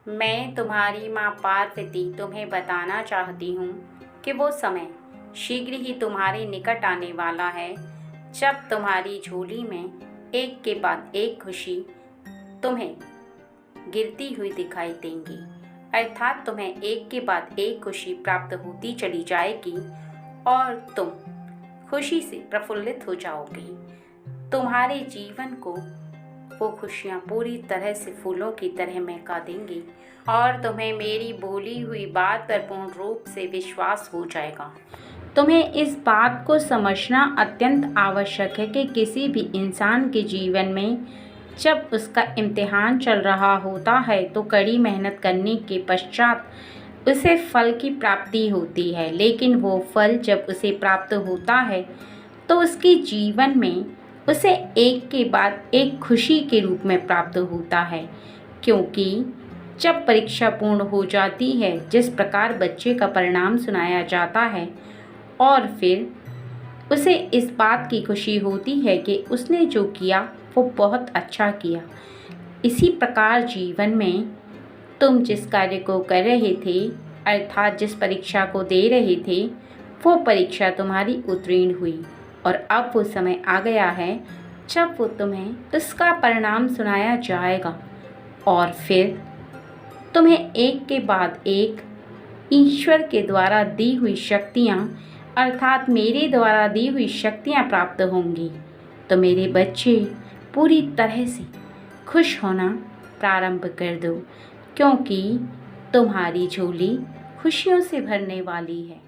मैं तुम्हारी माँ पार्वती तुम्हें बताना चाहती हूँ कि वो समय शीघ्र ही तुम्हारे निकट आने वाला है जब तुम्हारी झोली में एक के बाद एक खुशी तुम्हें गिरती हुई दिखाई देंगी। अर्थात तुम्हें एक के बाद एक खुशी प्राप्त होती चली जाएगी और तुम खुशी से प्रफुल्लित हो जाओगी। तुम्हारे जीवन को वो खुशियाँ पूरी तरह से फूलों की तरह महका देंगी और तुम्हें मेरी बोली हुई बात पर पूर्ण रूप से विश्वास हो जाएगा। तुम्हें इस बात को समझना अत्यंत आवश्यक है कि किसी भी इंसान के जीवन में जब उसका इम्तिहान चल रहा होता है तो कड़ी मेहनत करने के पश्चात उसे फल की प्राप्ति होती है, लेकिन वो फल जब उसे प्राप्त होता है तो उसके जीवन में उसे एक के बाद एक खुशी के रूप में प्राप्त होता है। क्योंकि जब परीक्षा पूर्ण हो जाती है, जिस प्रकार बच्चे का परिणाम सुनाया जाता है और फिर उसे इस बात की खुशी होती है कि उसने जो किया वो बहुत अच्छा किया, इसी प्रकार जीवन में तुम जिस कार्य को कर रहे थे अर्थात जिस परीक्षा को दे रहे थे वो परीक्षा तुम्हारी उत्तीर्ण हुई और अब वो समय आ गया है जब वो तुम्हें उसका परिणाम सुनाया जाएगा और फिर तुम्हें एक के बाद एक ईश्वर के द्वारा दी हुई शक्तियाँ अर्थात मेरे द्वारा दी हुई शक्तियाँ प्राप्त होंगी। तो मेरे बच्चे पूरी तरह से खुश होना प्रारंभ कर दो, क्योंकि तुम्हारी झोली खुशियों से भरने वाली है।